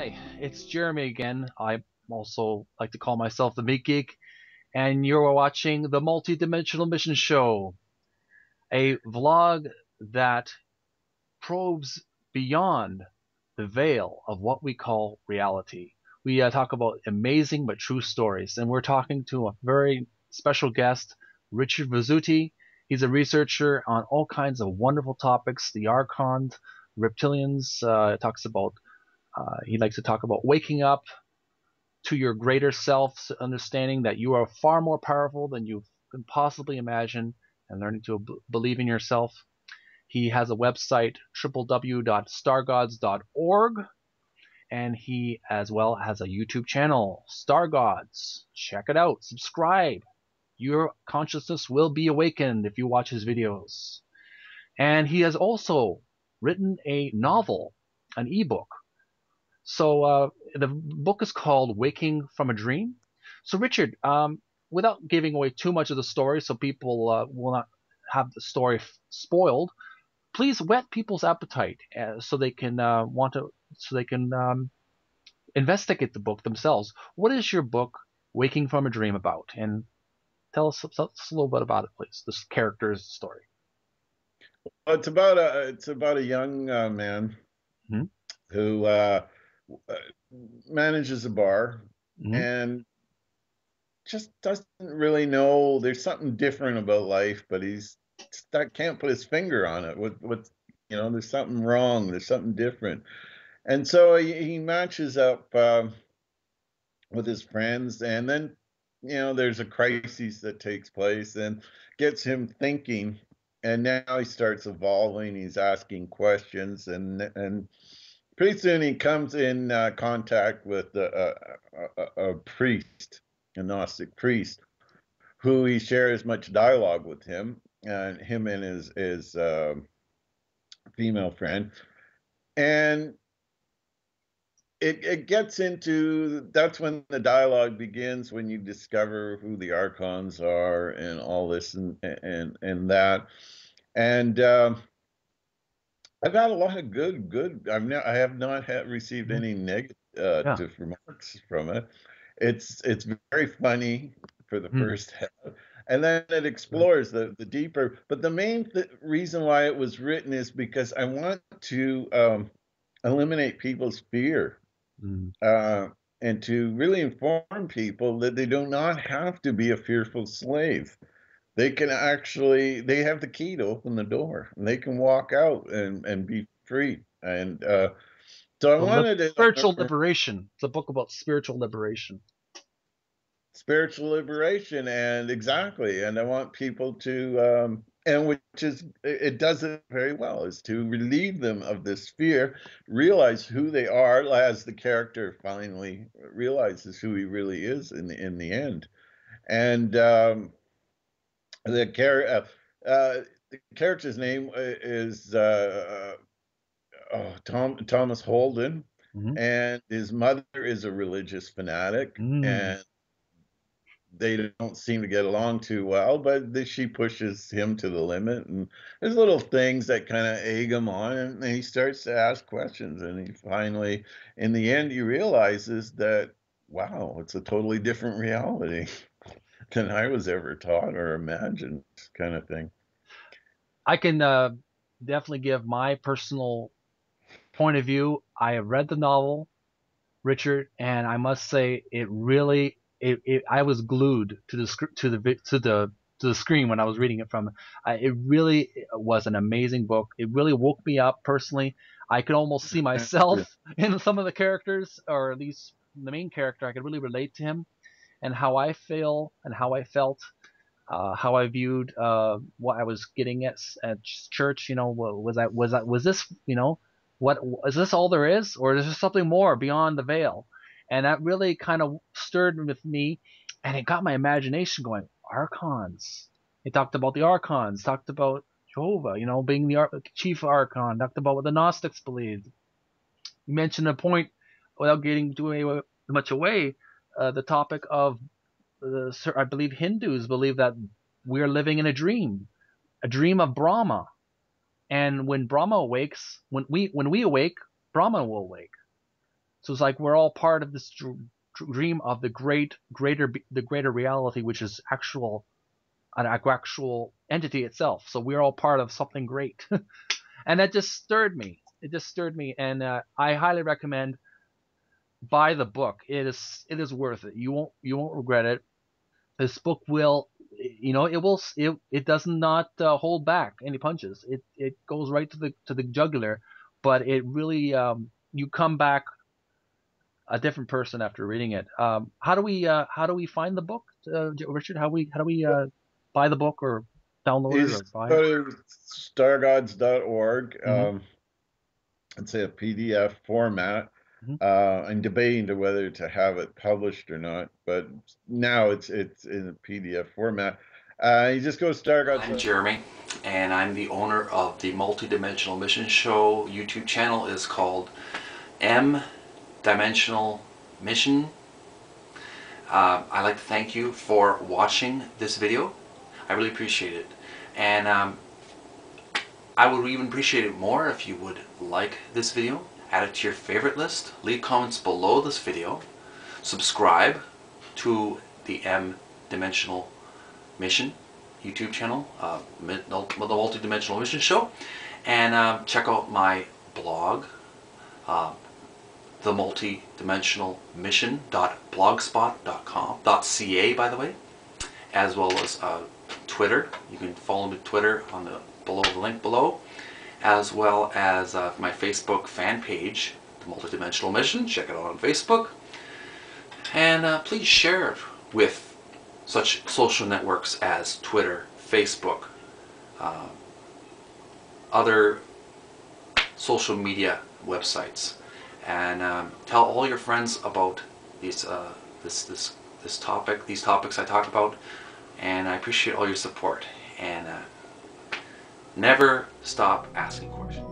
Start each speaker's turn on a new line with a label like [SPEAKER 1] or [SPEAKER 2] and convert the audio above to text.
[SPEAKER 1] Hi, it's Jeremy again. I also like to call myself the Meat Geek, and you're watching the Multidimensional Mission Show, a vlog that probes beyond the veil of what we call reality. We talk about amazing but true stories, and we're talking to a very special guest, Richard Vizzutti. He's a researcher on all kinds of wonderful topics, the Archons, reptilians. Talks about he likes to talk about waking up to your greater self, understanding that you are far more powerful than you can possibly imagine, and learning to believe in yourself. He has a website, www.stargods.org, and he as well has a YouTube channel, Star Gods. Check it out, subscribe. Your consciousness will be awakened if you watch his videos. And he has also written a novel, an ebook. So the book is called Waking from a Dream. So Richard, without giving away too much of the story, so people will not have the story spoiled, please whet people's appetite so they can investigate the book themselves. What is your book, Waking from a Dream, about? And tell us a little bit about it, please. This character's story.
[SPEAKER 2] Well, it's about a young man
[SPEAKER 1] Mm-hmm.
[SPEAKER 2] who manages a bar
[SPEAKER 1] Mm-hmm.
[SPEAKER 2] and just doesn't really know. There's something different about life, but he's that can't put his finger on it. There's something wrong. There's something different, and so he matches up with his friends, and then there's a crisis that takes place and gets him thinking. And now he starts evolving. He's asking questions, and pretty soon he comes in contact with a priest, a Gnostic priest, who he shares much dialogue with him and his female friend, and it gets into that's when the dialogue begins, when you discover who the archons are and all this and that. And I've got a lot of good. I have not received
[SPEAKER 1] Mm-hmm.
[SPEAKER 2] any
[SPEAKER 1] Yeah.
[SPEAKER 2] negative remarks from it. It's very funny for the
[SPEAKER 1] Mm-hmm.
[SPEAKER 2] first half, and then it explores the deeper. But the main reason why it was written is because I want to eliminate people's fear,
[SPEAKER 1] Mm-hmm.
[SPEAKER 2] uh, and to really inform people that they do not have to be a fearful slave. They have the key to open the door, and they can walk out and be free. And so I
[SPEAKER 1] So
[SPEAKER 2] wanted it
[SPEAKER 1] spiritual liberation. It's a book about spiritual liberation.
[SPEAKER 2] spiritual liberation, and exactly, and I want people to and which is it does it very well, is to relieve them of this fear, realize who they are, as the character finally realizes who he really is in the end. And the char- the character's name is Thomas Holden,
[SPEAKER 1] Mm-hmm.
[SPEAKER 2] and his mother is a religious fanatic,
[SPEAKER 1] Mm.
[SPEAKER 2] and they don't seem to get along too well, but she pushes him to the limit, and there's little things that kind of egg him on, and he starts to ask questions, and he finally, in the end, he realizes that, wow, it's a totally different reality than I was ever taught or imagined, kind of thing.
[SPEAKER 1] I can definitely give my personal point of view. I have read the novel, Richard, and I must say it really I was glued to the to the screen when I was reading it from. It really was an amazing book. It really woke me up personally. I could almost see myself in some of the characters, or at least the main character. I could really relate to him and how I feel and how I felt, how I viewed what I was getting at church. You know, was this, what is this all there is, or is there something more beyond the veil? And that really kind of stirred with me, and it got my imagination going. Archons. It talked about the archons. Talked about Jehovah, being the chief archon. Talked about what the Gnostics believed. You mentioned a point, without getting too much away, the topic of I believe Hindus believe that we are living in a dream of Brahma. And when Brahma awakes, when we awake, Brahma will awake. So it's like we're all part of this dream of the greater reality, which is an actual entity itself. So we're all part of something great, and that just stirred me. It just stirred me, and I highly recommend buy the book. It is worth it. You won't regret it. This book will, it does not hold back any punches. It goes right to the jugular, but it really you come back a different person after reading it. How do we find the book, Richard? How do we buy the book or download
[SPEAKER 2] You
[SPEAKER 1] it or
[SPEAKER 2] just
[SPEAKER 1] buy it?
[SPEAKER 2] go to stargods.org.
[SPEAKER 1] Mm-hmm.
[SPEAKER 2] It's a PDF format.
[SPEAKER 1] Mm-hmm.
[SPEAKER 2] I'm debating to whether to have it published or not, but now it's in a PDF format. You just go to stargods.
[SPEAKER 3] I'm Jeremy, and I'm the owner of the Multidimensional Mission Show YouTube channel. Is called M Dimensional Mission. I'd like to thank you for watching this video. I really appreciate it, and I would even appreciate it more if you would like this video, add it to your favorite list, leave comments below this video, subscribe to the M Dimensional Mission YouTube channel, the Multidimensional Mission Show, and check out my blog, the Multidimensional Mission.blogspot.com.ca, by the way, as well as Twitter. You can follow me on Twitter on the link below, as well as my Facebook fan page, the Multidimensional Mission. Check it out on Facebook, and please share it with such social networks as Twitter, Facebook, other social media websites, and tell all your friends about these this topic, these topics I talk about. And I appreciate all your support, and never stop asking questions.